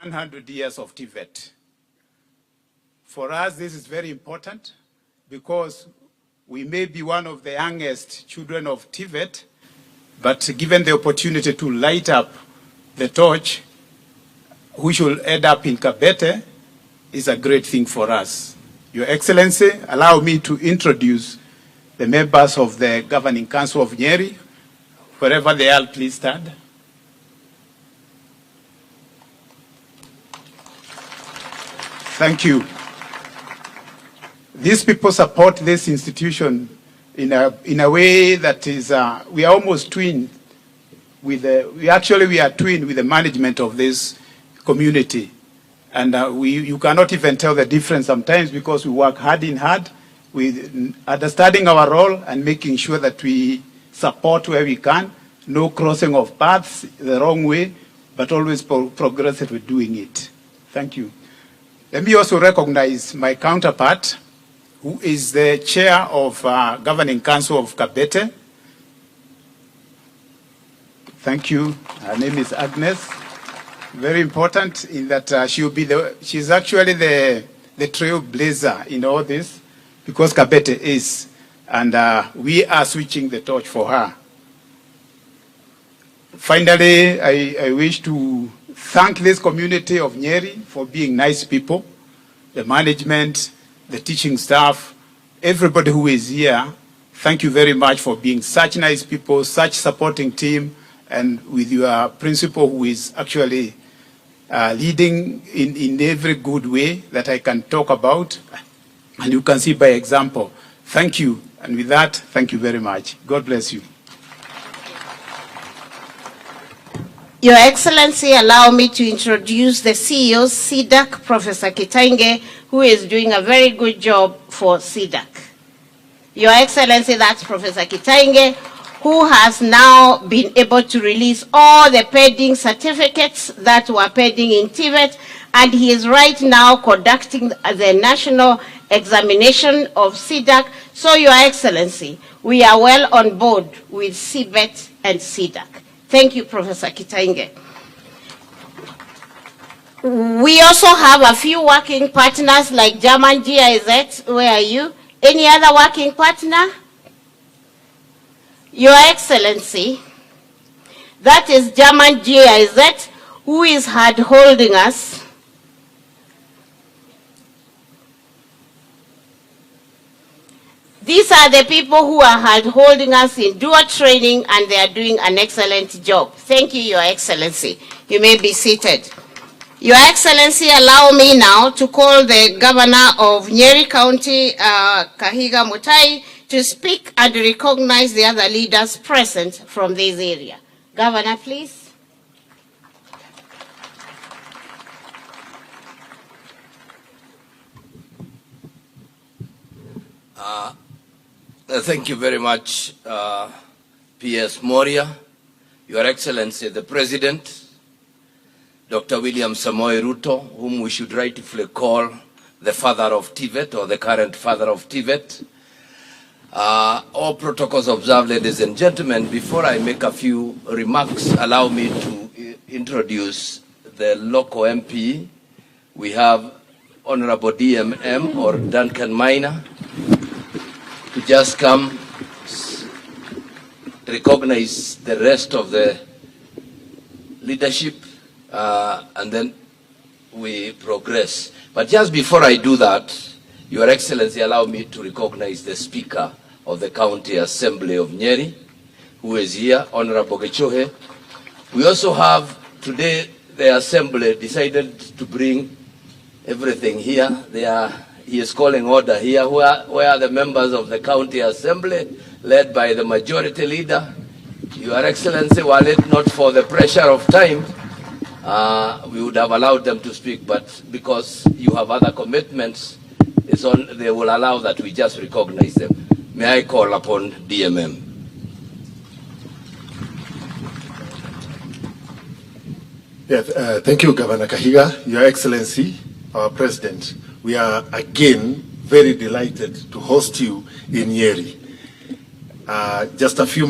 100 years of TVET. For us, this is very important because we may be one of the youngest children of TVET, but given the opportunity to light up the torch, which will end up in Kabete, is a great thing for us. Your Excellency, allow me to introduce the members of the Governing Council of Nyeri. Wherever they are, please stand. Thank you. These people support this institution in a way that is, we are almost twin with we are twin with the management of this community. And you cannot even tell the difference sometimes because we work hand in hand with understanding our role and making sure that we support where we can, no crossing of paths the wrong way, but always progressively doing it. Thank you. Let me also recognize my counterpart, who is the chair of Governing Council of Kabete. Thank you. Her name is Agnes. Very important in that she's actually the trailblazer in all this because Kabete is, and we are switching the torch for her. Finally, I wish to thank this community of Nyeri for being nice people, the management, the teaching staff, everybody who is here. Thank you very much for being such nice people, such supporting team, and with your principal who is actually leading in every good way that I can talk about. And you can see by example. Thank you. And with that, thank you very much. God bless you. Your Excellency, allow me to introduce the CEO, SIDAC, Professor Kitainge, who is doing a very good job for SIDAC. Your Excellency, that's Professor Kitainge, who has now been able to release all the pending certificates that were pending in TVET, and he is right now conducting the national examination of SIDAC. So, Your Excellency, we are well on board with TVET and SIDAC. Thank you, Professor Kitainge. We also have a few working partners like German GIZ. Where are you? Any other working partner? Your Excellency, that is German GIZ, who is hard holding us. These are the people who are hard holding us in dual training, and they are doing an excellent job. Thank you, Your Excellency. You may be seated. Your Excellency, allow me now to call the Governor of Nyeri County, Kahiga Mutai, to speak and recognize the other leaders present from this area. Governor, please. Thank you very much, P.S. Moria, Your Excellency, the President, Dr. William Samoei Ruto, whom we should rightfully call the father of TVET or the current father of TVET. All protocols observed, ladies and gentlemen. Before I make a few remarks, allow me to introduce the local MP. We have Honorable DMM or Duncan Minor to just come recognize the rest of the leadership, and then we progress. But just before I do that, Your Excellency, allow me to recognize the Speaker of the County Assembly of Nyeri, who is here, Honorable Gechohe. We also have today, the Assembly decided to bring everything here. He is calling order here. Where are the members of the County Assembly, led by the Majority Leader? Your Excellency, were it not for the pressure of time, we would have allowed them to speak, but because you have other commitments, they will allow that we just recognize them. May I call upon DMM? Yes, thank you, Governor Kahiga. Your Excellency, our President, we are again very delighted to host you in Nyeri. Just a few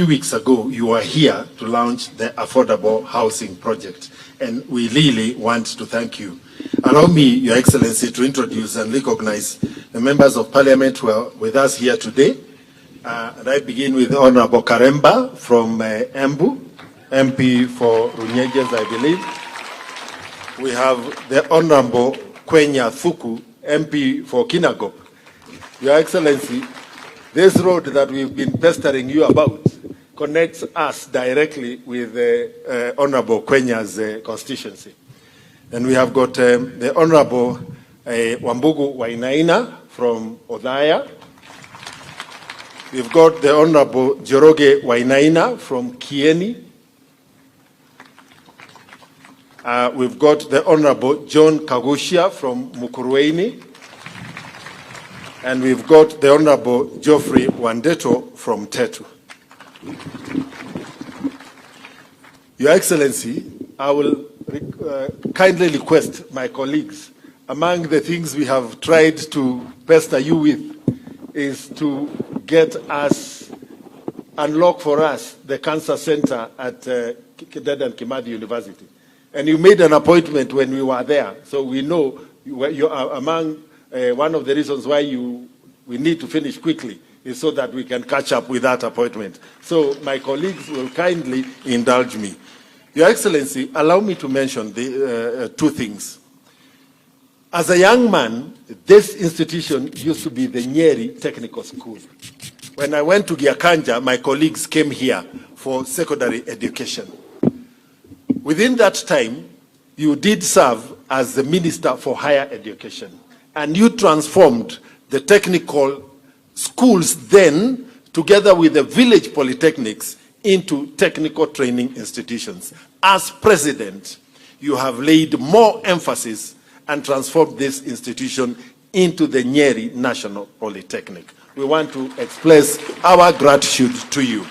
weeks ago, you were here to launch the affordable housing project. and we really want to thank you. Allow me, Your Excellency, to introduce and recognize the members of Parliament who are with us here today. And I begin with Honorable Karemba from Embu, MP for Runyeges, I believe. We have the Honorable Kwenya Thuku, MP for Kinagop. Your Excellency, this road that we've been pestering you about connects us directly with Honorable Kwenya's constituency. And we have got the Honorable Wambugu Wainaina from Odhaya. We've got the Honorable Joroge Wainaina from Kieni. We've got the Honorable John Kagushia from Mukurweini. And we've got the Honorable Geoffrey Wandeto from Tetu. Your Excellency, I will kindly request my colleagues, among the things we have tried to pester you with is to get us, unlock for us the cancer center at Dedan Kimathi University. And you made an appointment when we were there, so we know you are among one of the reasons why we need to finish quickly is so that we can catch up with that appointment. So my colleagues will kindly indulge me. Your Excellency, allow me to mention the, two things. As a young man, this institution used to be the Nyeri Technical School. When I went to Giakanja, my colleagues came here for secondary education. Within that time, you did serve as the Minister for Higher Education, and you transformed the technical schools then, together with the village polytechnics, into technical training institutions. As president, you have laid more emphasis and transformed this institution into the Nyeri National Polytechnic. We want to express our gratitude to you.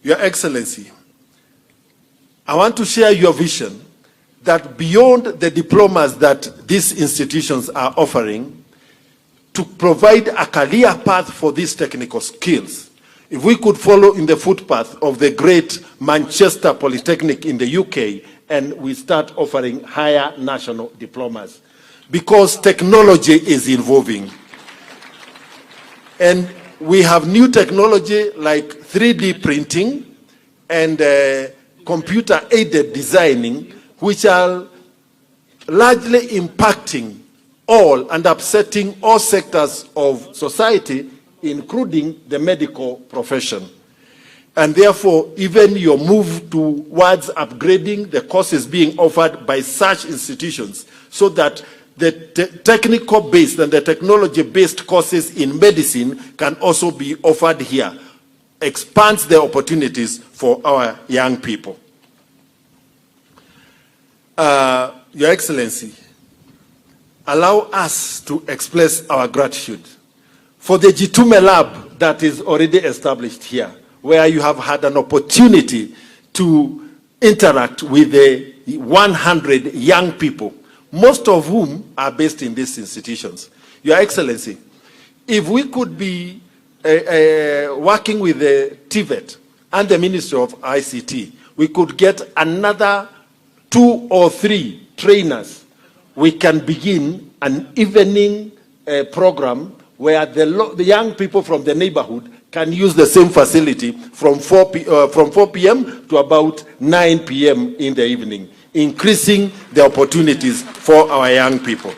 Your Excellency, I want to share your vision that beyond the diplomas that these institutions are offering, to provide a career path for these technical skills, if we could follow in the footpath of the great Manchester Polytechnic in the UK, and we start offering higher national diplomas, because technology is evolving. And we have new technology like 3D printing and computer-aided designing, which are largely impacting all and upsetting all sectors of society, including the medical profession. And therefore, even your move towards upgrading the courses being offered by such institutions so that the technical-based and the technology-based courses in medicine can also be offered here expands the opportunities for our young people. Your Excellency, allow us to express our gratitude for the Jitume Lab that is already established here, where you have had an opportunity to interact with the 100 young people, most of whom are based in these institutions. Your Excellency, if we could be working with the TVET and the Ministry of ICT, we could get another 2 or 3 trainers. We can begin an evening program where the young people from the neighborhood can use the same facility from 4 p.m. to about 9 p.m. in the evening, increasing the opportunities for our young people.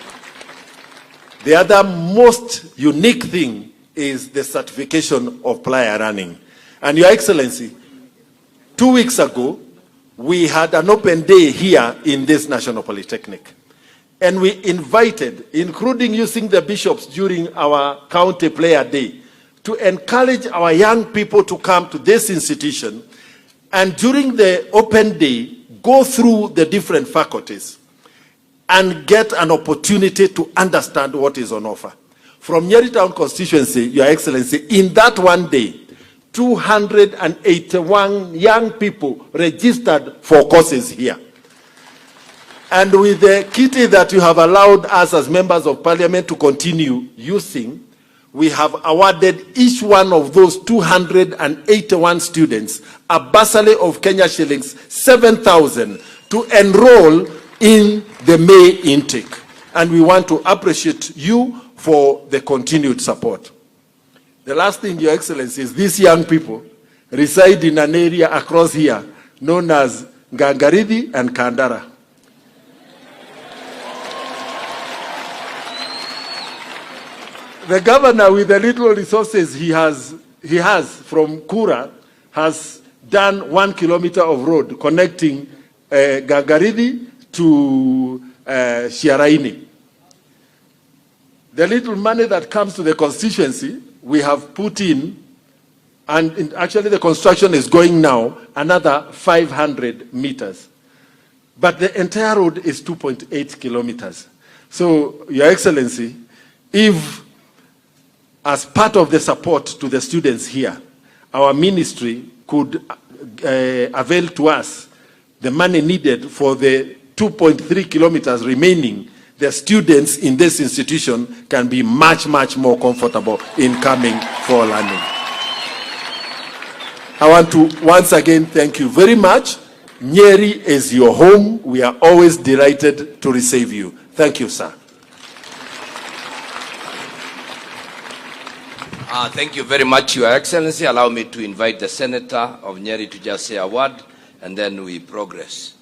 The other most unique thing is the certification of plier running. And Your Excellency, 2 weeks ago, we had an open day here in this National Polytechnic. And we invited, including using the bishops during our county player day, to encourage our young people to come to this institution and during the open day, go through the different faculties and get an opportunity to understand what is on offer. From Nyeri Town constituency, Your Excellency, in that one day, 281 young people registered for courses here. And with the kitty that you have allowed us as members of parliament to continue using, we have awarded each one of those 281 students a bursary of Kenya shillings 7,000 to enroll in the May intake. And we want to appreciate you for the continued support. The last thing, Your Excellency, is these young people reside in an area across here known as Gangaridi and Kandara. The governor, with the little resources he has from Kura, has done 1 kilometer of road connecting Gangaridi to Shiaraini. The little money that comes to the constituency, we have put in, and actually the construction is going now, another 500 meters. But the entire road is 2.8 kilometers. So, Your Excellency, if, as part of the support to the students here, our ministry could avail to us the money needed for the 2.3 kilometers remaining, the students in this institution can be much, much more comfortable in coming for learning. I want to once again thank you very much. Nyeri is your home. We are always delighted to receive you. Thank you, sir. Thank you very much, Your Excellency. Allow me to invite the Senator of Nyeri to just say a word, and then we progress.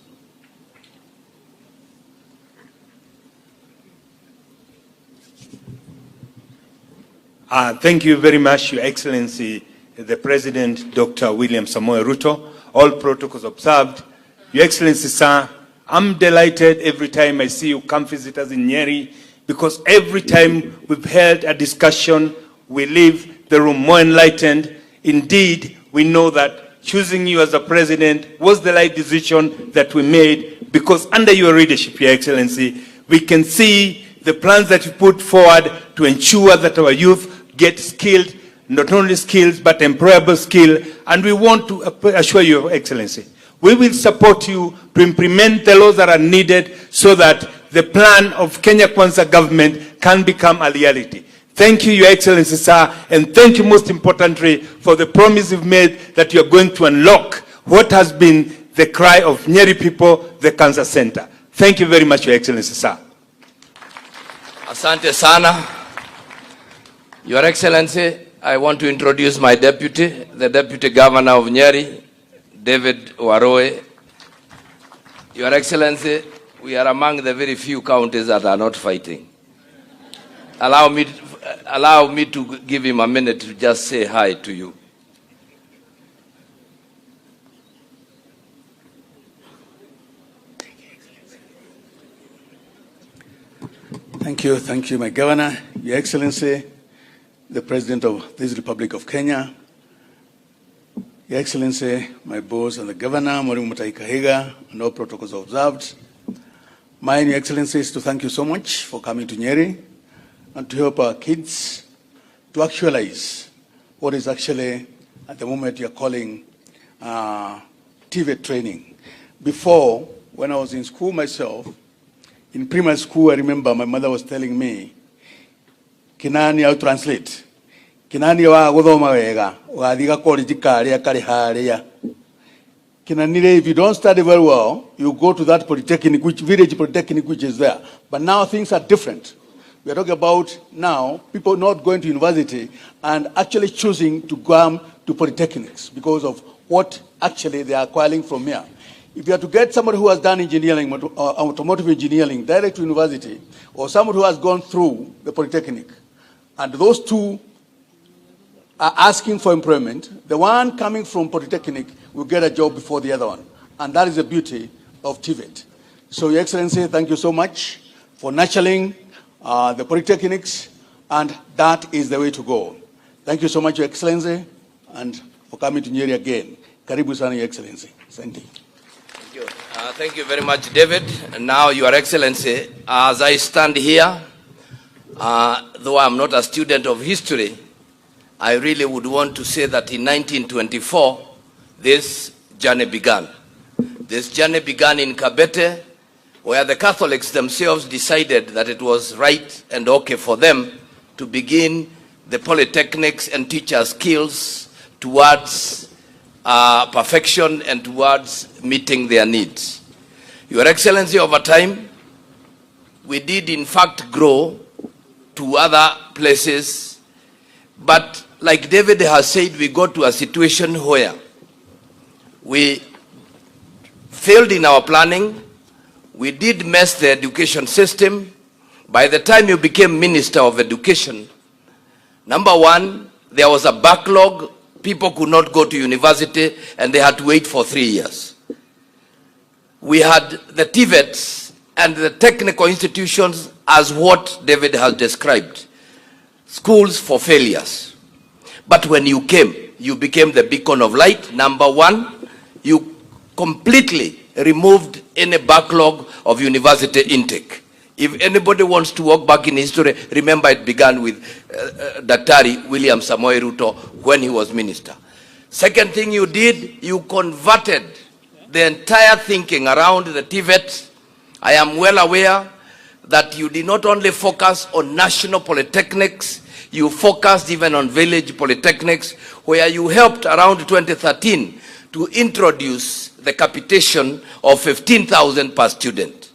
Thank you very much, Your Excellency, the President, Dr. William Samoei Ruto. All protocols observed. Your Excellency, sir, I'm delighted every time I see you come visit us in Nyeri, because every time we've held a discussion, we leave the room more enlightened. Indeed, we know that choosing you as a president was the right decision that we made, because under your leadership, Your Excellency, we can see the plans that you put forward to ensure that our youth get skilled, not only skills, but employable skill. And we want to assure you, Your Excellency, we will support you to implement the laws that are needed so that the plan of Kenya Kwanza government can become a reality. Thank you, Your Excellency, sir, and thank you most importantly for the promise you've made that you're going to unlock what has been the cry of Nyeri people, the Cancer Center. Thank you very much, Your Excellency, sir. Asante sana. Your Excellency, I want to introduce my deputy, the Deputy Governor of Nyeri, David Waroe. Your Excellency, we are among the very few counties that are not fighting. Allow me to give him a minute to just say hi to you. Thank you, my Governor, Your Excellency, the President of this Republic of Kenya, Your Excellency, my boss and the Governor, Mwalimu Mutahi Kahiga, and all protocols observed. Mine, Your Excellency, is to thank you so much for coming to Nyeri and to help our kids to actualize what is actually, at the moment, you're calling TVET training. Before, when I was in school myself, in primary school, I remember my mother was telling me, Kinani, I'll translate. Kinani wa godoma wega, wadiga college kare kare hareya. Kinani, if you don't study very well, you go to that polytechnic, village polytechnic, which is there. But now things are different. We are talking about now people not going to university and actually choosing to go to polytechnics because of what actually they are acquiring from here. If you are to get somebody who has done engineering, automotive engineering, direct to university, or somebody who has gone through the polytechnic, and those two are asking for employment, the one coming from polytechnic will get a job before the other one. And that is the beauty of TVET. So, Your Excellency, thank you so much for nurturing the polytechnics, and that is the way to go. Thank you so much, Your Excellency, and for coming to Nyeri again. Karibu sana, Your Excellency. Thank you. Thank you very much, David. And now, Your Excellency, as I stand here, though I'm not a student of history, I really would want to say that in 1924, this journey began. This journey began in Kabete, where the Catholics themselves decided that it was right and okay for them to begin the polytechnics and teacher skills towards perfection and towards meeting their needs. Your Excellency, over time, we did in fact grow to other places, but like David has said, we got to a situation where we failed in our planning. We did mess the education system. By the time you became Minister of Education, number one, there was a backlog. People could not go to university and they had to wait for 3 years. We had the TVETs and the technical institutions as what David has described, schools for failures. But when you came, you became the beacon of light. Number one, you completely removed any backlog of university intake. If anybody wants to walk back in history, remember it began with Daktari William Samoei Ruto when he was minister. Second thing you did, you converted the entire thinking around the TVET. I am well aware that you did not only focus on national polytechnics, you focused even on village polytechnics, where you helped around 2013 to introduce the capitation of 15,000 per student.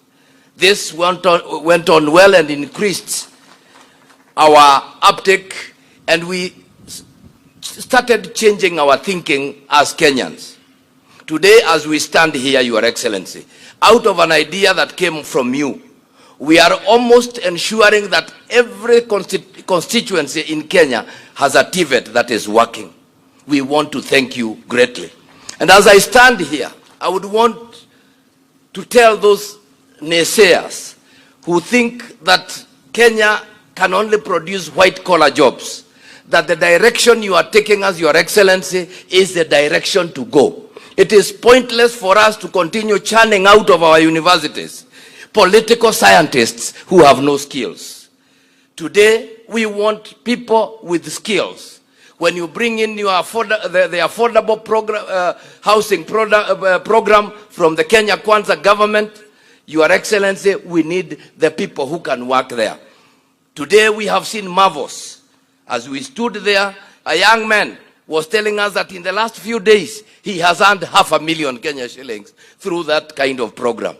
This went on well and increased our uptake, and we started changing our thinking as Kenyans. Today, as we stand here, Your Excellency, out of an idea that came from you, we are almost ensuring that every constituency in Kenya has a TVET that is working. We want to thank you greatly. And as I stand here, I would want to tell those naysayers who think that Kenya can only produce white-collar jobs, that the direction you are taking us, Your Excellency, is the direction to go. It is pointless for us to continue churning out of our universities political scientists who have no skills. Today, we want people with skills. When you bring in your the affordable housing program from the Kenya Kwanza government, Your Excellency, we need the people who can work there. Today we have seen marvels. As we stood there, a young man was telling us that in the last few days, he has earned 500,000 Kenya shillings through that kind of program.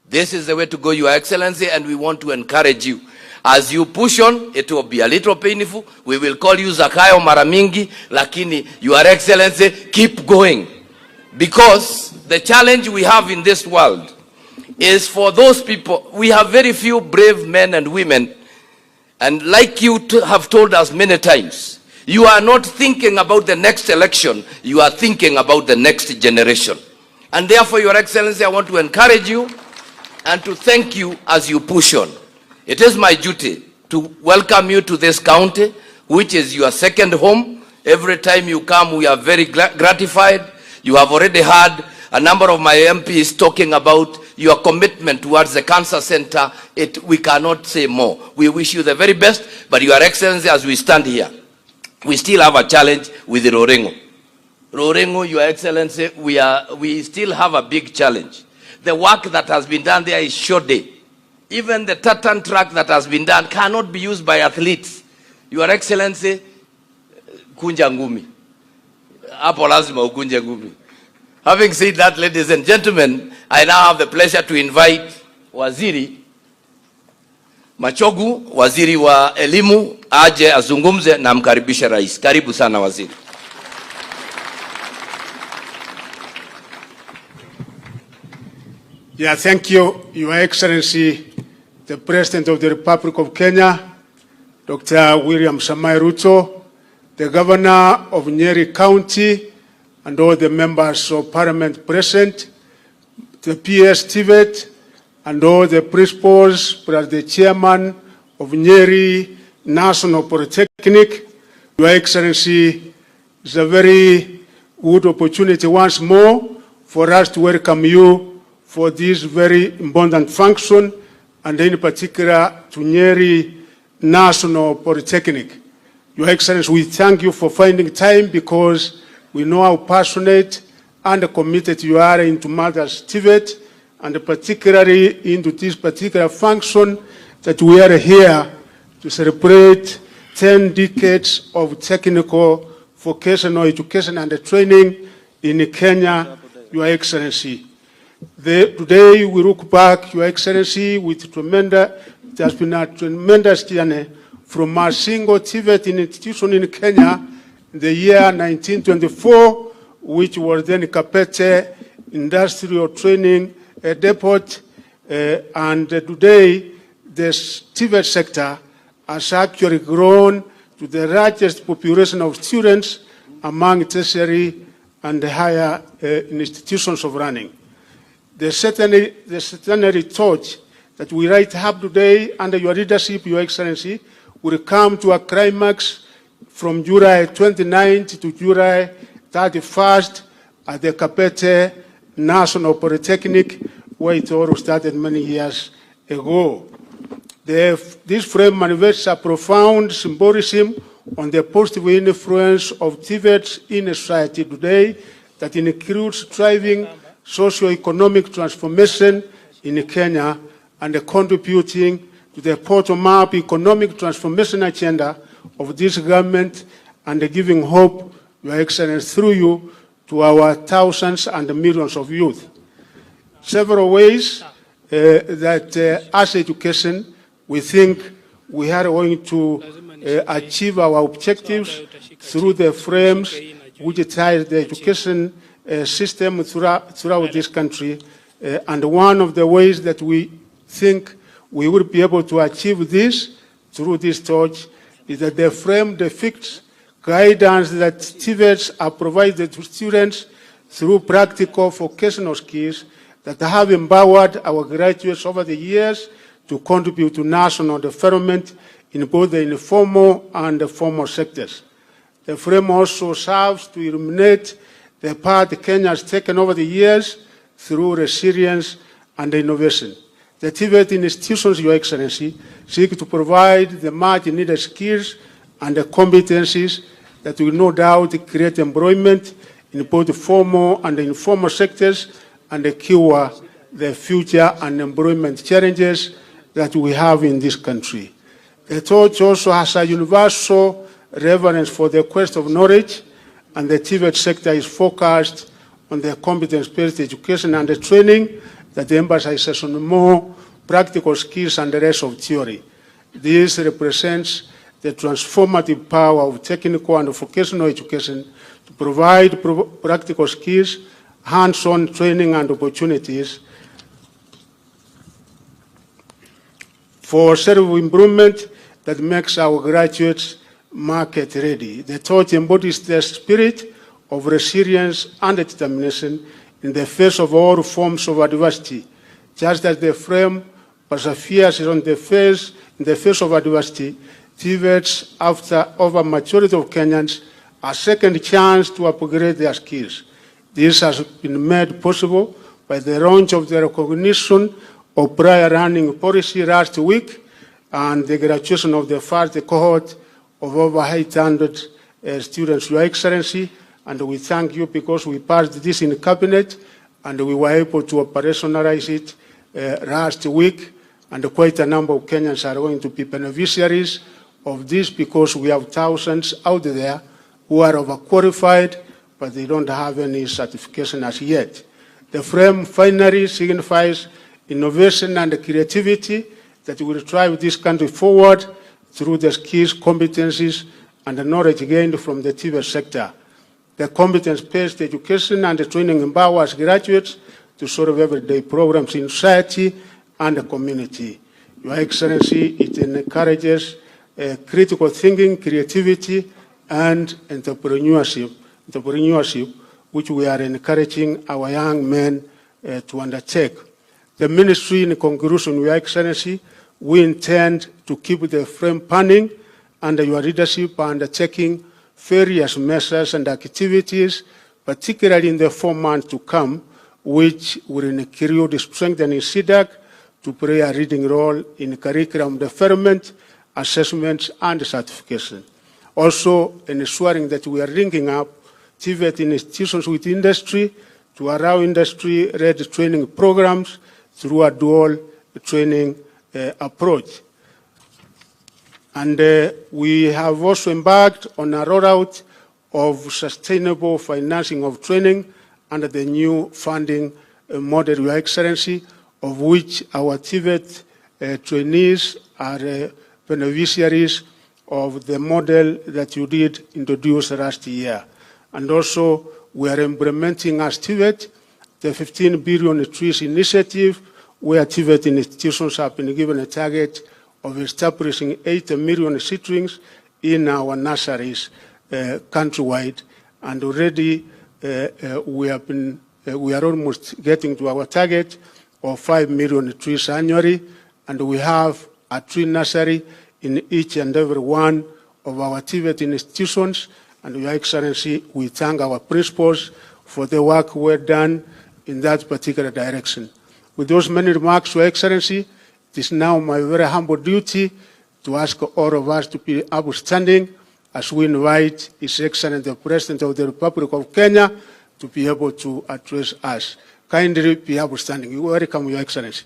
This is the way to go, Your Excellency, and we want to encourage you. As you push on, it will be a little painful. We will call you Zakayo Maramingi, lakini, Your Excellency, keep going. Because the challenge we have in this world is for those people. We have very few brave men and women, and like you have told us many times, you are not thinking about the next election, you are thinking about the next generation. And therefore, Your Excellency, I want to encourage you and to thank you as you push on. It is my duty to welcome you to this county, which is your second home. Every time you come, we are very gratified. You have already heard a number of my MPs talking about your commitment towards the cancer center. We cannot say more. We wish you the very best, but Your Excellency, as we stand here, we still have a challenge with the Rorengo. Rorengo, Your Excellency, we still have a big challenge. The work that has been done there is short day. Even the tartan track that has been done cannot be used by athletes. Your Excellency, kunja ngumi. Hapo lazima ukunje ngumi. Having said that, ladies and gentlemen, I now have the pleasure to invite Waziri Machogu, Waziri wa Elimu, aje azungumze na mkaribisha Rais. Karibu sana Waziri. Yeah, thank you, Your Excellency, the President of the Republic of Kenya, Dr. William Samoei Ruto, the Governor of Nyeri County, and all the members of Parliament present, the PS TVET, and all the principals, plus the Chairman of Nyeri National Polytechnic. Your Excellency, it's a very good opportunity once more for us to welcome you for this very important function, and in particular to Nyeri National Polytechnic. Your Excellency, we thank you for finding time, because we know how passionate and committed you are into matters TVET, and particularly into this particular function that we are here to celebrate 10 decades of technical vocational education and training in Kenya, Your Excellency. Today we look back, Your Excellency, with tremendous, it has been a tremendous journey from a single TVET institution in Kenya in the year 1924, which was then Kapete Industrial Training Depot, and today the TVET sector has actually grown to the largest population of students among tertiary and higher institutions of learning. The centenary torch that we light up today under your leadership, Your Excellency, will come to a climax from July 29th to July 31st at the Kapete National Polytechnic, where it all started many years ago. This frame manifests a profound symbolism on the positive influence of TVET in society today that includes driving socio-economic transformation in Kenya and contributing to the bottom-up economic transformation agenda of this government and giving hope, Your Excellency, through you to our thousands and millions of youth. Several ways that as education, we think we are going to achieve our objectives through the frames which ties the education system throughout this country. And one of the ways that we think we will be able to achieve this through this torch is that the frame depicts guidance that TVETs are provided to students through practical vocational skills that have empowered our graduates over the years to contribute to national development in both the informal and the formal sectors. The frame also serves to illuminate the part Kenya has taken over the years through resilience and innovation. The TVET institutions, Your Excellency, seek to provide the much needed skills and the competencies that will no doubt create employment in both the formal and the informal sectors and cure the future unemployment challenges that we have in this country. The torch also has a universal reverence for the quest of knowledge, and the TVET sector is focused on the competence-based education and the training that emphasizes on more practical skills and the rest of theory. This represents the transformative power of technical and vocational education to provide practical skills, hands-on training and opportunities for self-improvement that makes our graduates market ready. The torch embodies the spirit of resilience and determination in the face of all forms of adversity. Just as the frame perseveres in the face of adversity, TVETs, after over majority of Kenyans, a second chance to upgrade their skills. This has been made possible by the launch of the recognition of prior learning policy last week and the graduation of the first cohort of over 800 students, Your Excellency, and we thank you because we passed this in the cabinet and we were able to operationalize it last week, and quite a number of Kenyans are going to be beneficiaries of this because we have thousands out there who are overqualified, but they don't have any certification as yet. The frame finally signifies innovation and creativity that will drive this country forward through the skills, competencies, and the knowledge gained from the TVET sector. The competence-based education and the training empowers graduates to solve everyday problems in society and the community. Your Excellency, it encourages critical thinking, creativity, and entrepreneurship, which we are encouraging our young men to undertake. The ministry, in conclusion, Your Excellency, we intend to keep the frame planning under your leadership by undertaking various measures and activities, particularly in the 4 months to come, which will include strengthening CDAC to play a leading role in curriculum development, assessments, and certification. Also, ensuring that we are linking up TVET institutions with industry to allow industry-led training programs through a dual training approach. And we have also embarked on a rollout of sustainable financing of training under the new funding model, Your Excellency, of which our TVET trainees are beneficiaries of the model that you did introduce last year. And also, we are implementing as TVET the 15 billion trees initiative, where TVET institutions have been given a target of establishing 8 million seedlings in our nurseries countrywide. And already we are almost getting to our target of 5 million trees annually, and we have a tree nursery in each and every one of our TVET institutions. And Your Excellency, we thank our principals for the work well done in that particular direction. With those many remarks, Your Excellency, it is now my very humble duty to ask all of us to be upstanding as we invite His Excellency the President of the Republic of Kenya to be able to address us. Kindly be upstanding. You welcome, Your Excellency.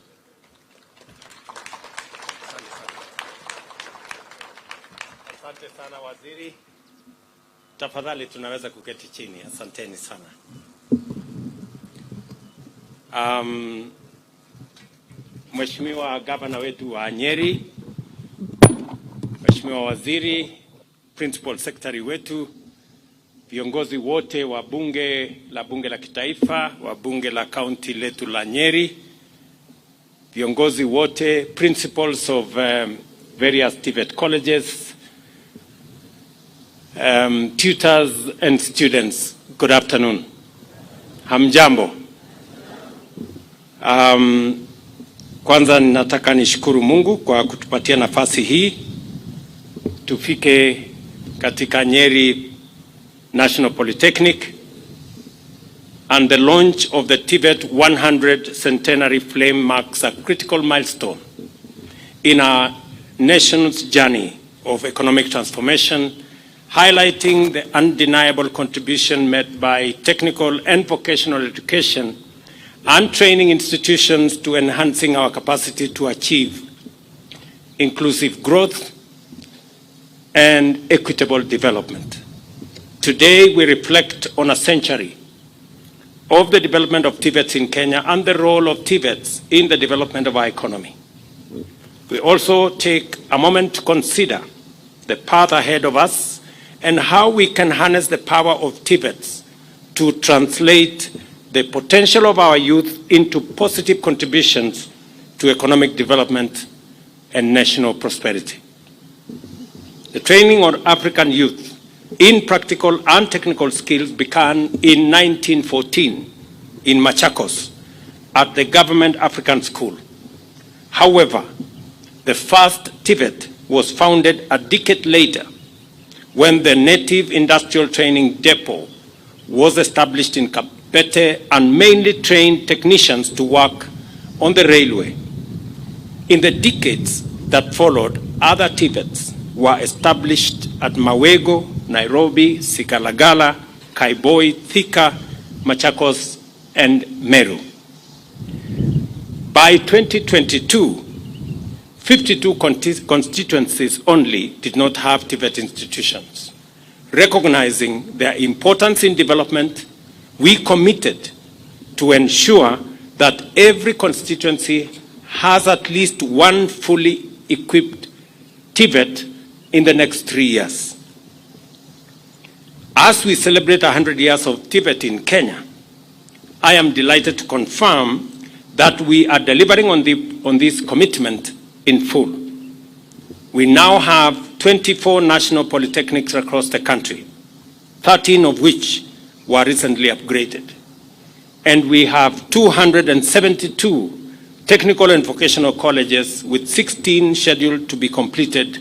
Asante sana waziri. Tafadhali tunaweza kuketi chini. Asanteni sana. Mheshimiwa gavana wetu wa Nyeri, Mheshimiwa waziri, principal secretary wetu, viongozi wote wa bunge la kitaifa, wa bunge la county letu la Nyeri, viongozi wote, principals of various TVET colleges, tutors and students, good afternoon. Hamjambo. Kwanza nataka nishukuru Mungu kwa kutupatia nafasi hii tufike katika Nyeri National Polytechnic and the launch of the TVET 100 centenary flame marks a critical milestone in our nation's journey of economic transformation, highlighting the undeniable contribution made by technical and vocational education and training institutions to enhancing our capacity to achieve inclusive growth and equitable development. Today, we reflect on a century of the development of TVETs in Kenya and the role of TVETs in the development of our economy. We also take a moment to consider the path ahead of us and how we can harness the power of TVETs to translate the potential of our youth into positive contributions to economic development and national prosperity. The training of African youth in practical and technical skills began in 1914 in Machakos at the Government African School. However, the first TVET was founded a decade later when the Native Industrial Training Depot was established in Kabete and mainly trained technicians to work on the railway. In the decades that followed, other TVETs were established at Mawego, Nairobi, Sigalagala, Kaiboi, Thika, Machakos, and Meru. By 2022, 52 constituencies only did not have TVET institutions. Recognizing their importance in development, we committed to ensure that every constituency has at least one fully equipped TVET in the next 3 years. As we celebrate 100 years of TVET in Kenya, I am delighted to confirm that we are delivering on this commitment in full. We now have 24 national polytechnics across the country, 13 of which were recently upgraded. And we have 272 technical and vocational colleges, with 16 scheduled to be completed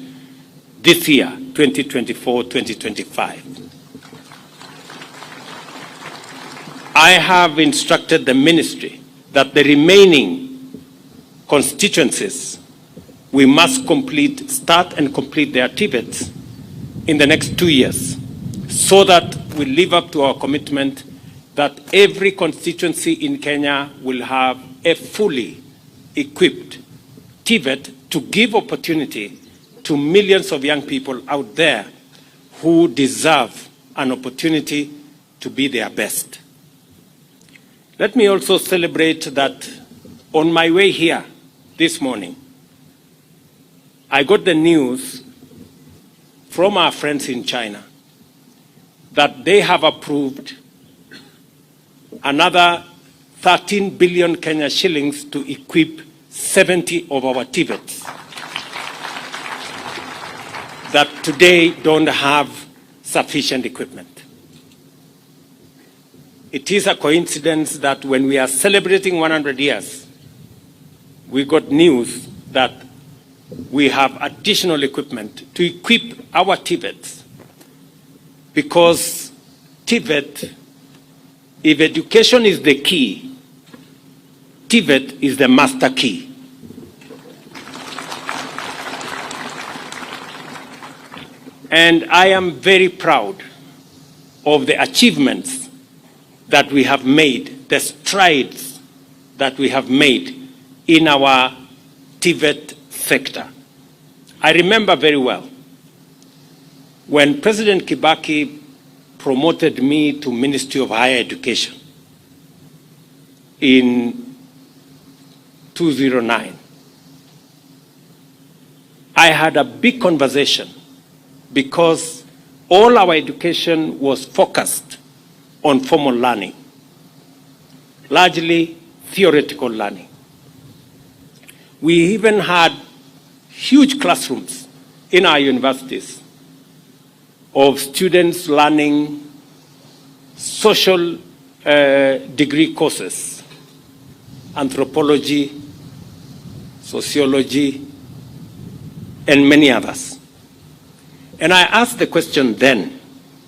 this year, 2024-2025. I have instructed the ministry that the remaining constituencies, we must start and complete their TVETs in the next 2 years, so that we live up to our commitment that every constituency in Kenya will have a fully equipped TVET to give opportunity to millions of young people out there who deserve an opportunity to be their best. Let me also celebrate that on my way here this morning, I got the news from our friends in China that they have approved another 13 billion Kenya shillings to equip 70 of our TVETs that today don't have sufficient equipment. It is a coincidence that when we are celebrating 100 years, we got news that we have additional equipment to equip our TVETs, because TVET, if education is the key, TVET is the master key. And I am very proud of the achievements that we have made, the strides that we have made in our TVET sector. I remember very well when President Kibaki promoted me to Ministry of Higher Education in 2009. I had a big conversation because all our education was focused on formal learning, largely theoretical learning. We even had huge classrooms in our universities of students learning social degree courses, anthropology, sociology, and many others. And I asked the question then,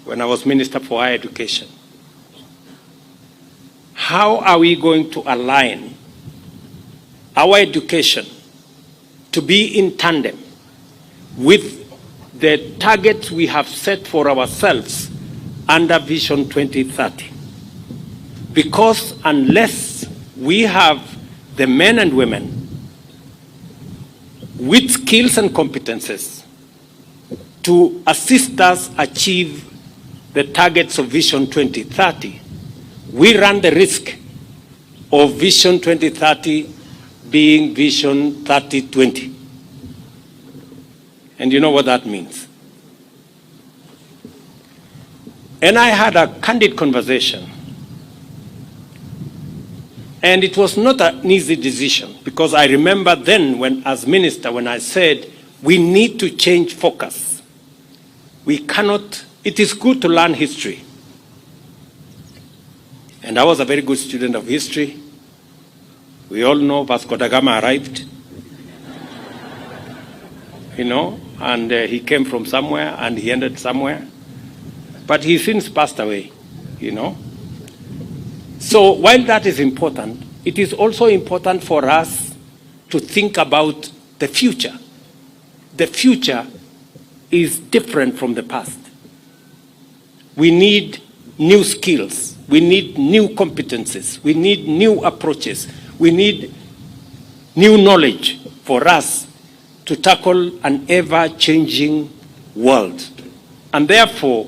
when I was Minister for Higher Education, how are we going to align our education to be in tandem with the targets we have set for ourselves under Vision 2030? Because unless we have the men and women with skills and competences to assist us achieve the targets of Vision 2030, we run the risk of Vision 2030 being Vision 3020. And you know what that means. And I had a candid conversation. And it was not an easy decision, because I remember then, when, as minister, when I said, we need to change focus. We cannot, it is good to learn history. And I was a very good student of history. We all know Vasco da Gama arrived, you know, and he came from somewhere and he ended somewhere. But he since passed away, you know. So while that is important, it is also important for us to think about the future. The future is different from the past. We need new skills. We need new competences. We need new approaches. We need new knowledge for us to tackle an ever-changing world. And therefore,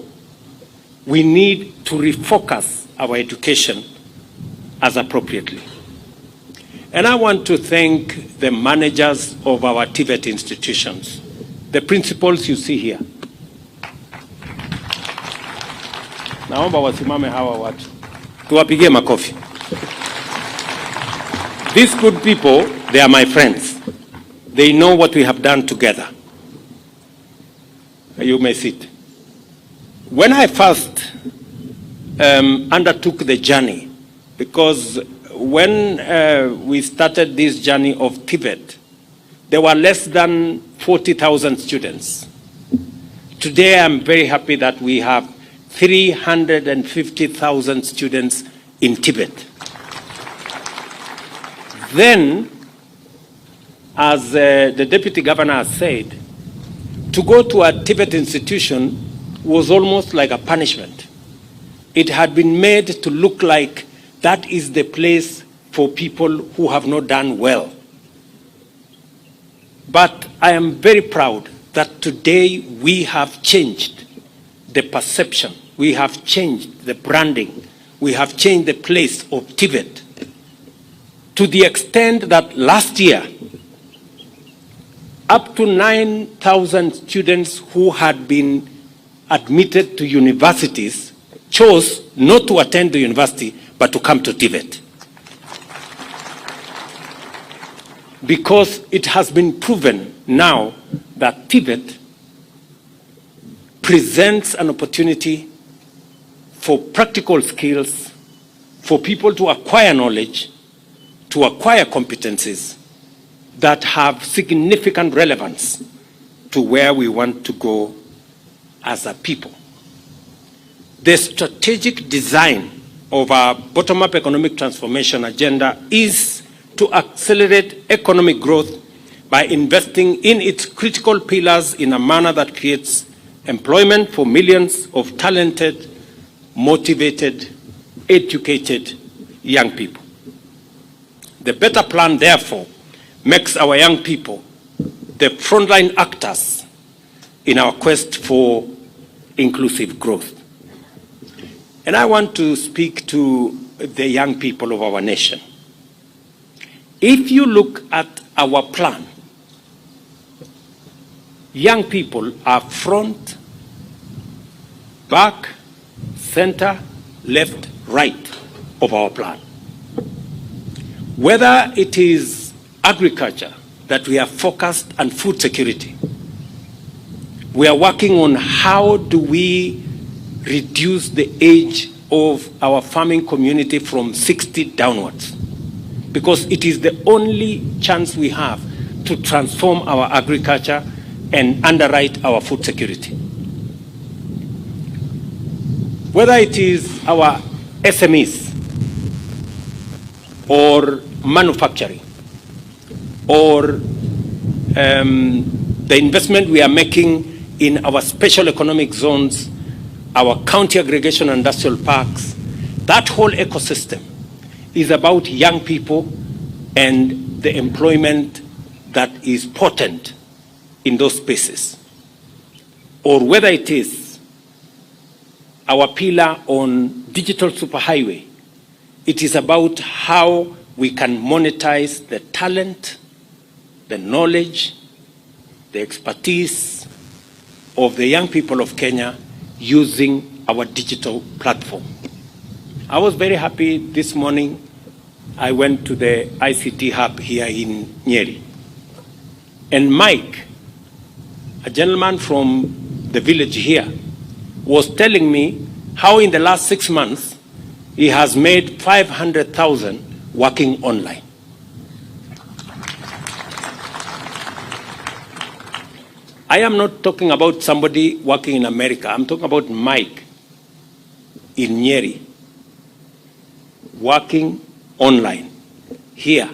we need to refocus our education as appropriately. And I want to thank the managers of our TVET institutions, the principals you see here. Naomba wasimame hawa watu. Tuwapigie makofi. These good people, they are my friends. They know what we have done together. You may sit. When I first undertook the journey, because when we started this journey of TVET, there were less than 40,000 students. Today, I'm very happy that we have 350,000 students in TVET. Then, as the Deputy Governor has said, to go to a TVET institution was almost like a punishment. It had been made to look like that is the place for people who have not done well. But I am very proud that today we have changed the perception, we have changed the branding, we have changed the place of TVET to the extent that last year, up to 9,000 students who had been admitted to universities chose not to attend the university but to come to TVET. Because it has been proven now that TVET presents an opportunity for practical skills, for people to acquire knowledge, to acquire competencies that have significant relevance to where we want to go as a people. The strategic design of our bottom-up economic transformation agenda is to accelerate economic growth by investing in its critical pillars in a manner that creates employment for millions of talented, motivated, educated young people. The better plan, therefore, makes our young people the frontline actors in our quest for inclusive growth. And I want to speak to the young people of our nation. If you look at our plan, young people are front, back, center, left, right of our plan. Whether it is agriculture that we are focused on food security, we are working on how do we reduce the age of our farming community from 60 downwards, because it is the only chance we have to transform our agriculture and underwrite our food security. Whether it is our SMEs or manufacturing or the investment we are making in our special economic zones, our county aggregation industrial parks, that whole ecosystem is about young people and the employment that is potent in those spaces. Or whether it is our pillar on digital superhighway, it is about how we can monetize the talent, the knowledge, the expertise of the young people of Kenya using our digital platform. I was very happy this morning. I went to the ICT hub here in Nyeri. And Mike, a gentleman from the village here, was telling me how in the last 6 months he has made 500,000 working online. I am not talking about somebody working in America. I'm talking about Mike in Nyeri, working online here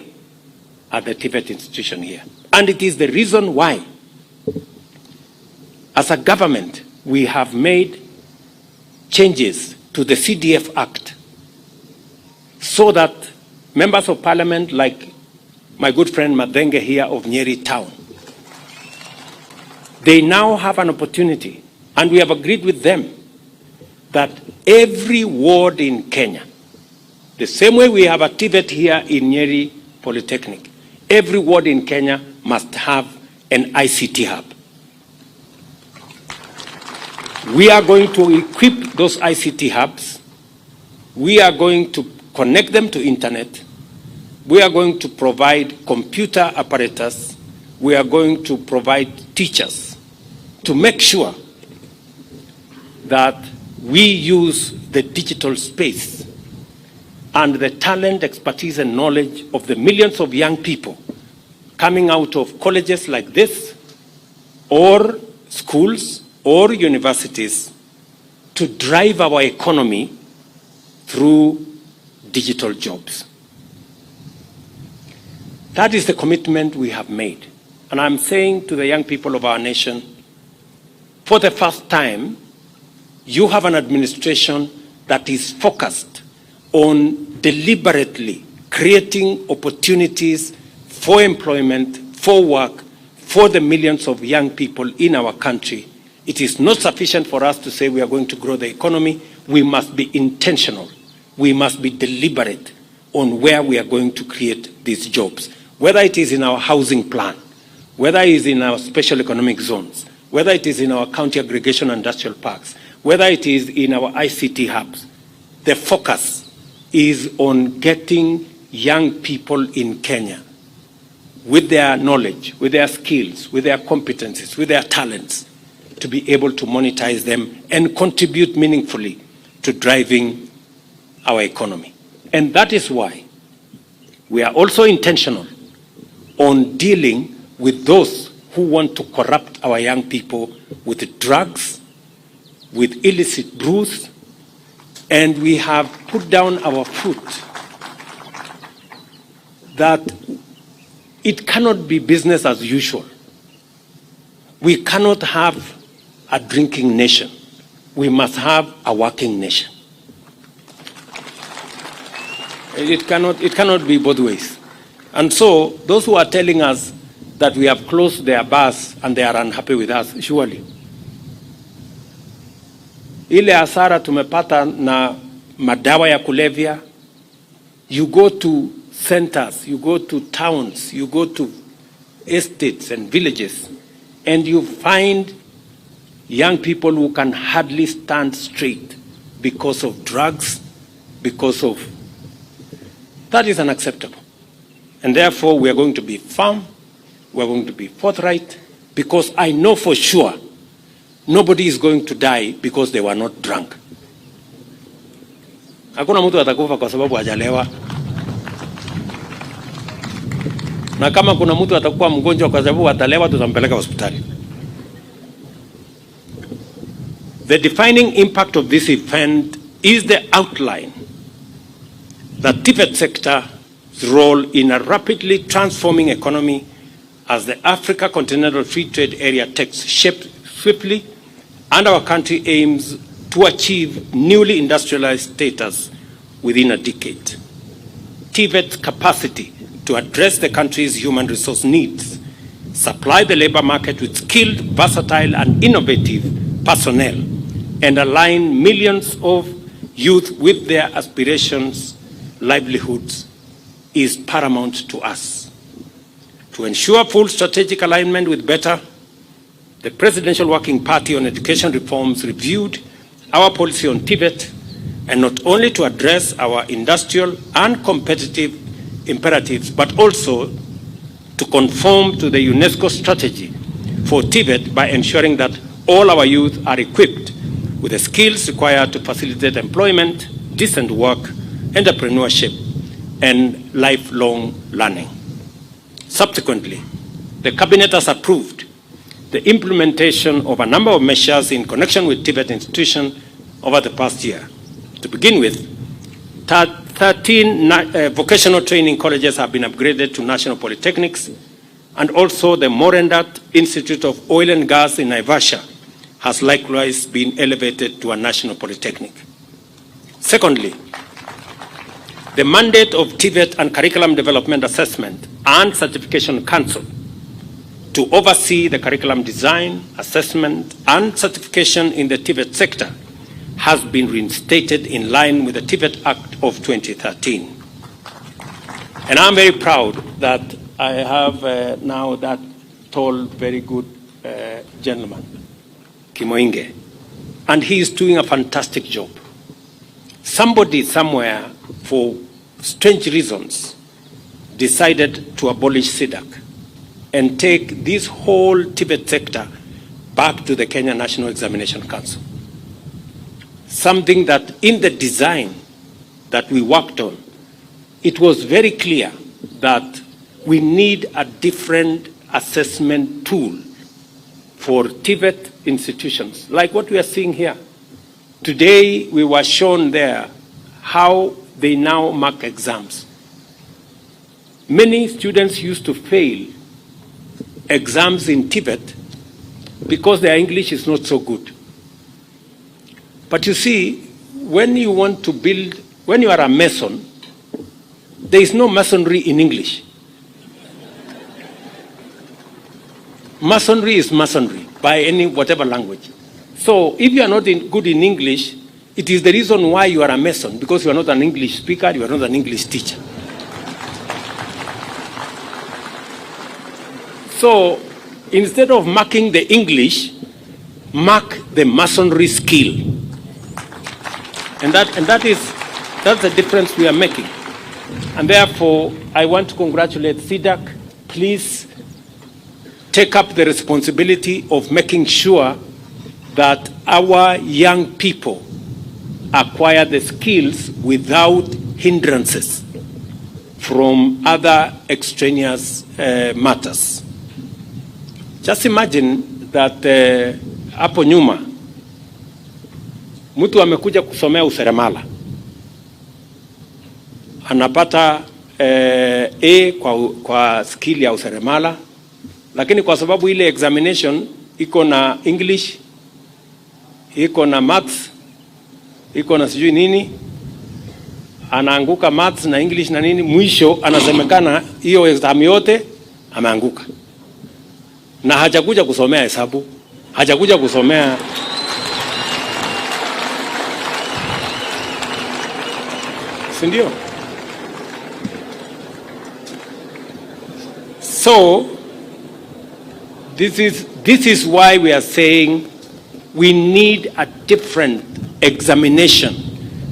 at the TVET institution here. And it is the reason why, as a government, we have made changes to the CDF Act so that members of parliament like my good friend Madenge here of Nyeri town, they now have an opportunity, and we have agreed with them that every ward in Kenya, the same way we have a TVET here in Nyeri Polytechnic, every ward in Kenya must have an ICT hub. We are going to equip those ICT hubs. We are going to connect them to internet. We are going to provide computer apparatus. We are going to provide teachers to make sure that we use the digital space and the talent, expertise, and knowledge of the millions of young people coming out of colleges like this, or schools, or universities, to drive our economy through digital jobs. That is the commitment we have made. And I'm saying to the young people of our nation, for the first time, you have an administration that is focused on deliberately creating opportunities for employment, for work, for the millions of young people in our country. It is not sufficient for us to say we are going to grow the economy. We must be intentional. We must be deliberate on where we are going to create these jobs, whether it is in our housing plan, whether it is in our special economic zones, whether it is in our county aggregation industrial parks, whether it is in our ICT hubs. The focus is on getting young people in Kenya with their knowledge, with their skills, with their competencies, with their talents, to be able to monetize them and contribute meaningfully to driving our economy. And that is why we are also intentional on dealing with those who want to corrupt our young people with drugs, with illicit brews, and we have put down our foot that it cannot be business as usual. We cannot have a drinking nation. We must have a working nation. It cannot be both ways. And so those who are telling us that we have closed their bars and they are unhappy with us, surely. Ile hasara tumepata na madawa ya kulevya, you go to centers, you go to towns, you go to estates and villages, and you find young people who can hardly stand straight because of drugs, because of... That is unacceptable. And therefore, we are going to be firm, we are going to be forthright, because I know for sure nobody is going to die because they were not drunk. Hakuna mtu atakufa kwa sababu hajalewa. Na kama kuna mtu atakuwa mgonjwa kwa sababu atalewa, tutampeleka hospitali. The defining impact of this event is the outline that TVET sector's role in a rapidly transforming economy as the Africa Continental Free Trade Area takes shape swiftly, and our country aims to achieve newly industrialized status within a decade. TVET's capacity to address the country's human resource needs, supply the labor market with skilled, versatile, and innovative personnel, and align millions of youth with their aspirations, livelihoods, is paramount to us. To ensure full strategic alignment with better, the Presidential Working Party on Education Reforms reviewed our policy on TVET, and not only to address our industrial and competitive imperatives, but also to conform to the UNESCO strategy for TVET by ensuring that all our youth are equipped with the skills required to facilitate employment, decent work, entrepreneurship, and lifelong learning. Subsequently, the Cabinet has approved the implementation of a number of measures in connection with TVET institution over the past year. To begin with, 13 vocational training colleges have been upgraded to national polytechnics, and also the Morendat Institute of Oil and Gas in Naivasha has likewise been elevated to a national polytechnic. Secondly, the mandate of TVET and Curriculum Development Assessment and Certification Council to oversee the curriculum design, assessment, and certification in the TVET sector has been reinstated in line with the TVET Act of 2013. And I'm very proud that I have now that tall, very good gentleman, Kimoinge, and he is doing a fantastic job. Somebody somewhere, for strange reasons, decided to abolish SIDAC and take this whole TVET sector back to the Kenya National Examination Council. Something that in the design that we worked on, it was very clear that we need a different assessment tool for TVET institutions, like what we are seeing here. Today, we were shown there how they now mark exams. Many students used to fail exams in TVET because their English is not so good. But you see, when you want to build, when you are a mason, there is no masonry in English. masonry is masonry by any whatever language. So if you are not good in English, it is the reason why you are a Mason, because you are not an English speaker, you are not an English teacher. So instead of marking the English, mark the masonry skill. And that's the difference we are making. And therefore, I want to congratulate CDAC. Please take up the responsibility of making sure that our young people acquire the skills without hindrances from other extraneous matters. Just imagine that hapo nyuma mtu amekuja kusomea useremala, anapata A kwa skill ya useremala, lakini kwa sababu ile examination iko na English, iko na maths, iko na sijui nini, anaanguka maths na English na nini, mwisho anasemekana hiyo exam yote ameanguka. Na hajakuja kusomea hesabu, hajakuja kusomea sindio? So this is why we are saying we need a different examination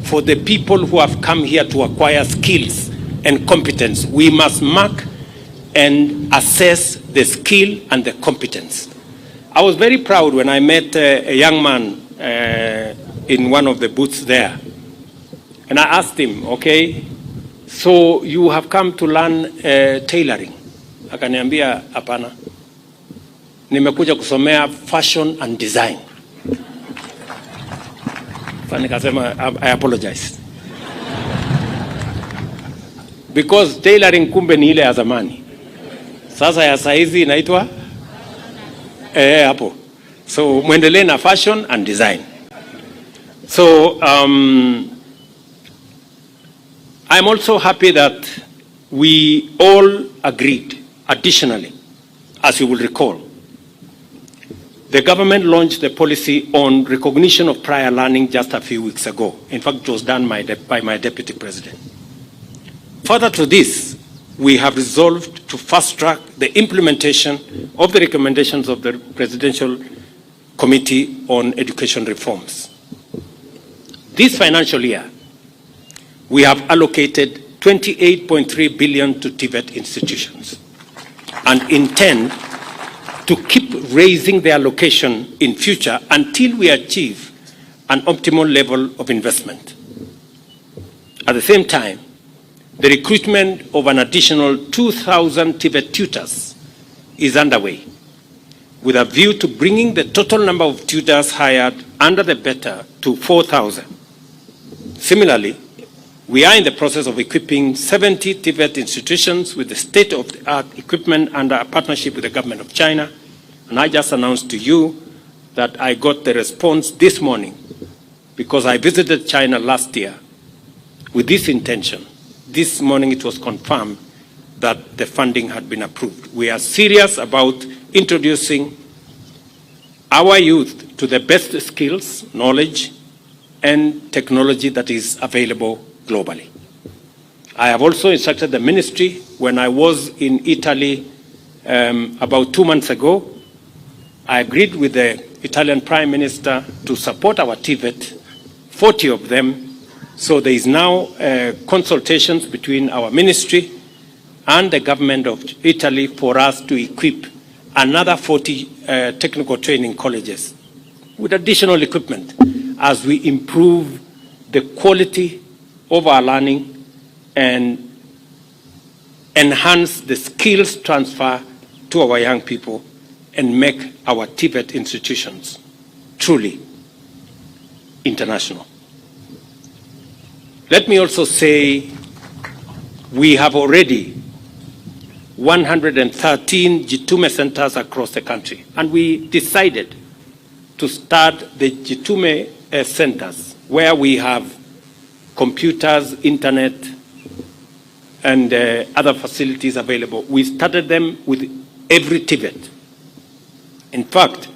for the people who have come here to acquire skills and competence. We must mark and assess the skill and the competence. I was very proud when I met a young man in one of the booths there. And I asked him, okay, so you have come to learn tailoring. Akaniambia, hapana, nimekuja kusomea fashion and design. Nikasema, I apologize. Because tailoring kumbe ni ile ya zamani. Sasa ya saizi inaitwa hapo. So muendelee na fashion and design. So I'm also happy that we all agreed. Additionally, as you will recall, the government launched the policy on recognition of prior learning just a few weeks ago. In fact, it was done by my deputy president. Further to this, we have resolved to fast-track the implementation of the recommendations of the Presidential Committee on Education Reforms. This financial year, we have allocated 28.3 billion to TVET institutions and intend to keep raising the allocation in future until we achieve an optimal level of investment. At the same time, the recruitment of an additional 2,000 TVET tutors is underway, with a view to bringing the total number of tutors hired under the better to 4,000. Similarly, we are in the process of equipping 70 TVET institutions with the state-of-the-art equipment under a partnership with the government of China. And I just announced to you that I got the response this morning because I visited China last year with this intention. This morning it was confirmed that the funding had been approved. We are serious about introducing our youth to the best skills, knowledge, and technology that is available globally. I have also instructed the ministry. When I was in Italy about 2 months ago, I agreed with the Italian Prime Minister to support our TVET, 40 of them. So there is now consultations between our ministry and the government of Italy for us to equip another 40 technical training colleges with additional equipment as we improve the quality of our learning and enhance the skills transfer to our young people and make our TVET institutions truly international. Let me also say we have already 113 Jitume centers across the country, and we decided to start the Jitume centers where we have computers, internet, and other facilities available. We started them with every TVET. In fact,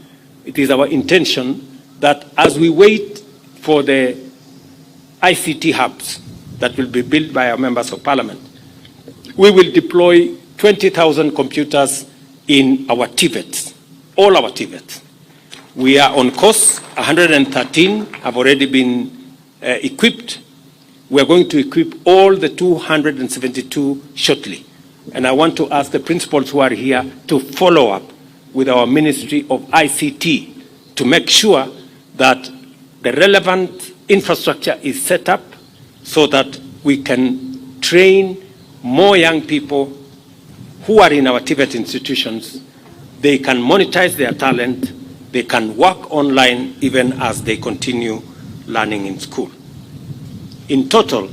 it is our intention that as we wait for the ICT hubs that will be built by our members of parliament, we will deploy 20,000 computers in our TVETs, all our TVETs. We are on course. 113 have already been equipped. We are going to equip all the 272 shortly. And I want to ask the principals who are here to follow up with our Ministry of ICT to make sure that the relevant infrastructure is set up so that we can train more young people who are in our TVET institutions. They can monetize their talent, they can work online even as they continue learning in school. In total,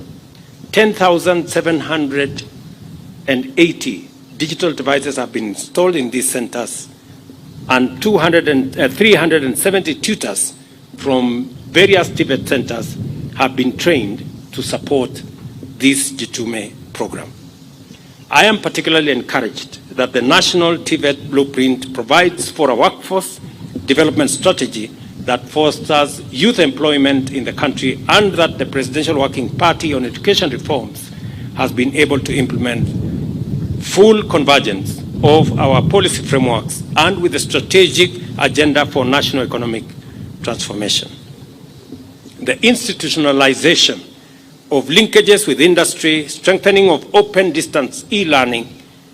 10,780 digital devices have been installed in these centers, and 370 tutors from various TVET centers have been trained to support this Jitume program. I am particularly encouraged that the National TVET Blueprint provides for a workforce development strategy that fosters youth employment in the country, and that the Presidential Working Party on Education Reforms has been able to implement full convergence of our policy frameworks and with a strategic agenda for national economic transformation. The institutionalization of linkages with industry, strengthening of open distance e-learning,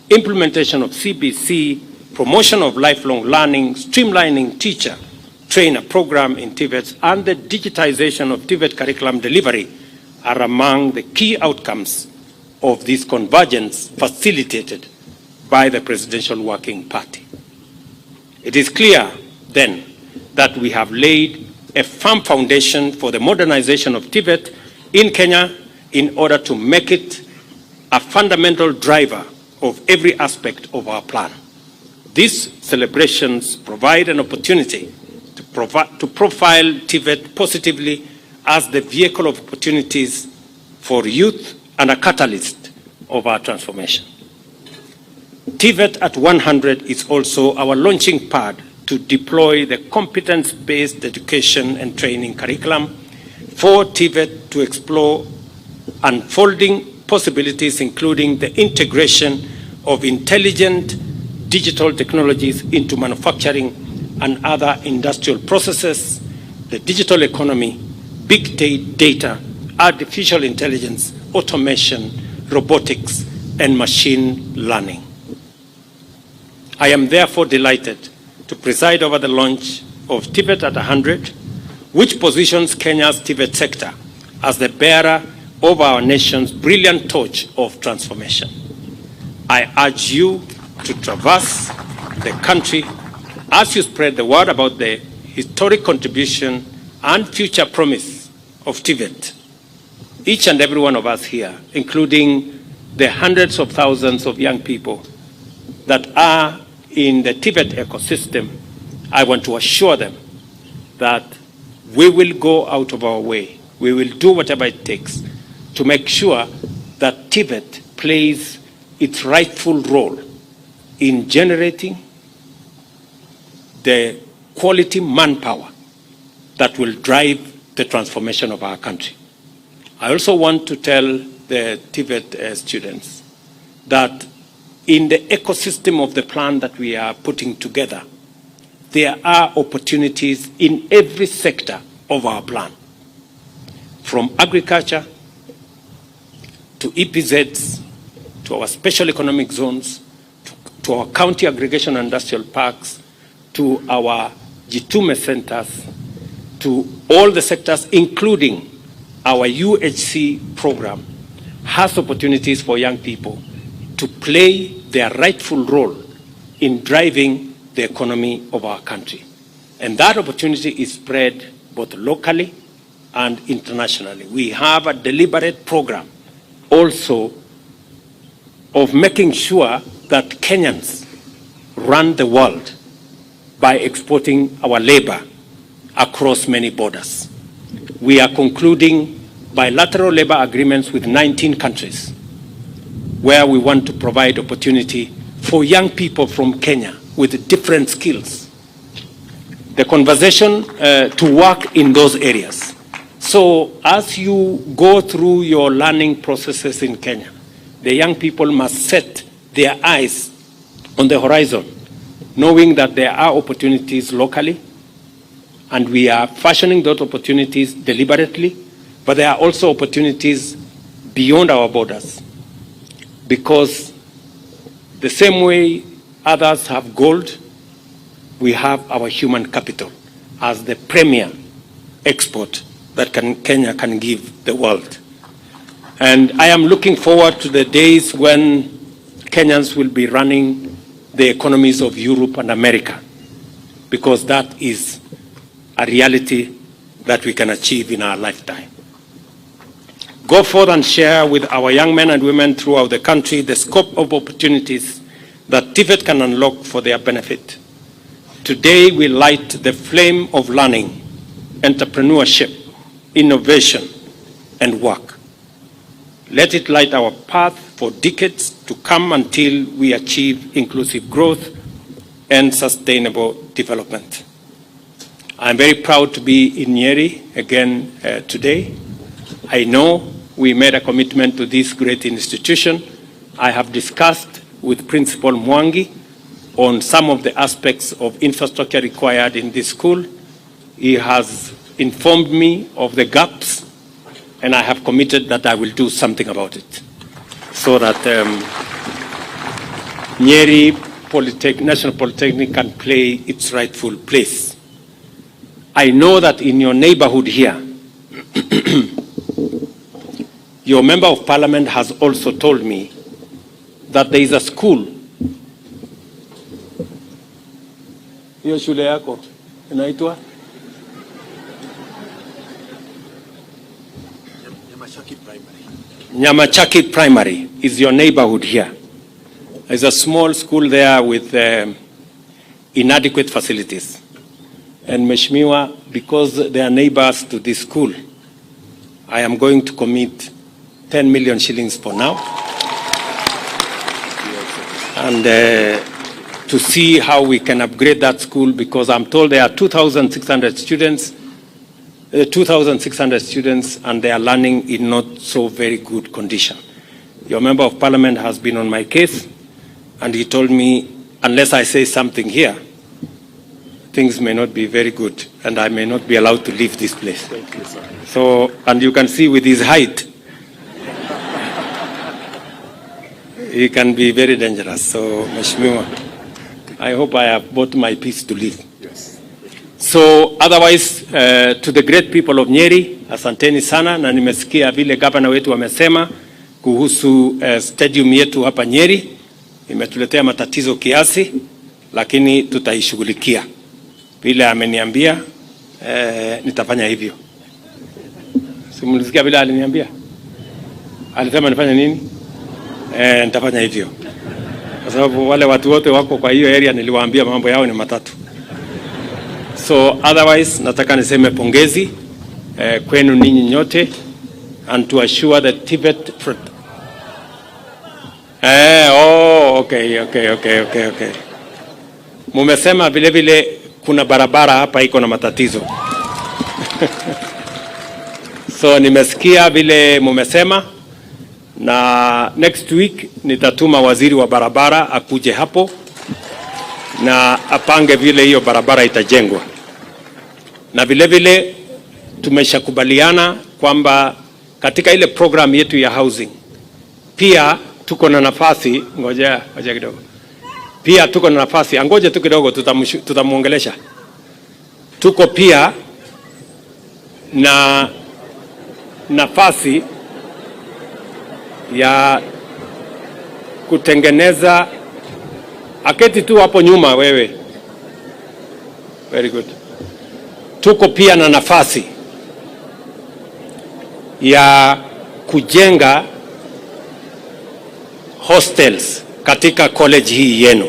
implementation of CBC, promotion of lifelong learning, streamlining teacher-trainer program in TVET, and the digitization of TVET curriculum delivery are among the key outcomes of this convergence facilitated by the Presidential Working Party. It is clear, then, that we have laid a firm foundation for the modernization of TVET in Kenya in order to make it a fundamental driver of every aspect of our plan. These celebrations provide an opportunity to profile TVET positively as the vehicle of opportunities for youth and a catalyst of our transformation. TVET at 100 is also our launching pad to deploy the competence-based education and training curriculum for TVET to explore unfolding possibilities, including the integration of intelligent digital technologies into manufacturing and other industrial processes, the digital economy, big data, artificial intelligence, automation, robotics, and machine learning. I am therefore delighted to preside over the launch of TVET at 100, which positions Kenya's TVET sector as the bearer of our nation's brilliant torch of transformation. I urge you to traverse the country as you spread the word about the historic contribution and future promise of TVET. Each and every one of us here, including the hundreds of thousands of young people that are in the TVET ecosystem, I want to assure them that we will go out of our way. We will do whatever it takes to make sure that TVET plays its rightful role in generating the quality manpower that will drive the transformation of our country. I also want to tell the TVET students that in the ecosystem of the plan that we are putting together, there are opportunities in every sector of our plan, from agriculture to EPZs, to our special economic zones, to our county aggregation and industrial parks, to our Jitume centers, to all the sectors, including our UHC program, has opportunities for young people to play their rightful role in driving the economy of our country. And that opportunity is spread both locally and internationally. We have a deliberate program also of making sure that Kenyans run the world by exporting our labor across many borders. We are concluding bilateral labor agreements with 19 countries where we want to provide opportunity for young people from Kenya with different skills the conversation to work in those areas. So as you go through your learning processes in Kenya, the young people must set their eyes on the horizon, knowing that there are opportunities locally, and we are fashioning those opportunities deliberately, but there are also opportunities beyond our borders. Because the same way others have gold, we have our human capital as the premier export that Kenya can give the world. And I am looking forward to the days when Kenyans will be running the economies of Europe and America, because that is a reality that we can achieve in our lifetime. Go forth and share with our young men and women throughout the country the scope of opportunities that TVET can unlock for their benefit. Today we light the flame of learning, entrepreneurship, innovation, and work. Let it light our path for decades to come until we achieve inclusive growth and sustainable development. I'm very proud to be in Nyeri again today. I know we made a commitment to this great institution. I have discussed with Principal Mwangi on some of the aspects of infrastructure required in this school. He has informed me of the gaps, and I have committed that I will do something about it, so that Nyeri National Polytechnic can play its rightful place. I know that in your neighborhood here, your member of parliament has also told me that there is a school. Hiyo shule yako inaitwa Nyamachaki Primary is your neighborhood here. There's a small school there with inadequate facilities. And Mheshimiwa, because they are neighbors to this school, I am going to commit 10 million shillings for now. And to see how we can upgrade that school, because I'm told there are 2,600 students, and they are learning in not so very good condition. Your member of parliament has been on my case, and he told me, unless I say something here, things may not be very good, and I may not be allowed to leave this place. Thank you, sir. So, and you can see with his height, he can be very dangerous. So, Mheshimiwa, I hope I have bought my peace to leave. Yes. So, otherwise, to the great people of Nyeri, asanteni sana, na nimesikia vile gavana wetu wamesema kuhusu stadium yetu hapa Nyeri. Imetuletea matatizo kiasi, lakini tutaishughulikia. Vile ameniambia, nitafanya hivyo. Simulisikia vile aliniambia? Alisema nifanye nini? Nitafanya hivyo. Kwa sababu wale watu wote wako kwa hiyo area niliwaambia mambo yao ni matatu. So otherwise nataka niseme pongezi kwenu ninyi nyote, and to assure that TVET okay. Mumesema vile vile kuna barabara hapa iko na matatizo. So nimesikia vile mumesema, na next week nitatuma waziri wa barabara akuje hapo na apange vile hiyo barabara itajengwa. Na vile vile tumeshakubaliana kwamba katika ile program yetu ya housing pia tuko na nafasi, ngoja kidogo. Pia tuko na nafasi, angoje tu kidogo, tutamuongelesha. Tuko pia na nafasi ya kutengeneza, aketi tu hapo nyuma wewe. Very good. Tuko pia na nafasi ya kujenga hostels katika college hii yenu.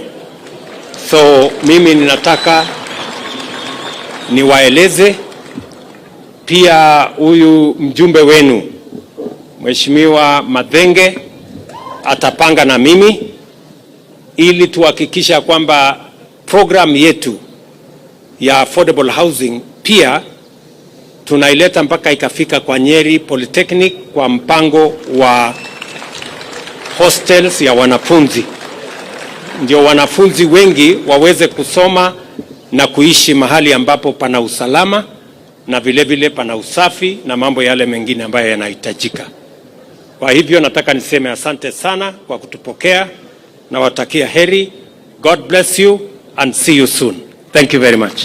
So mimi ninataka niwaeleze pia, huyu mjumbe wenu Mheshimiwa Madhenge atapanga na mimi ili tuhakikisha kwamba program yetu ya affordable housing pia tunaileta mpaka ikafika kwa Nyeri Polytechnic kwa mpango wa hostels ya wanafunzi, ndio wanafunzi wengi waweze kusoma na kuishi mahali ambapo pana usalama na vile vile pana usafi na mambo yale mengine ambayo yanahitajika. Kwa hivyo nataka niseme asante sana kwa kutupokea na watakia heri. God bless you and see you soon. Thank you very much.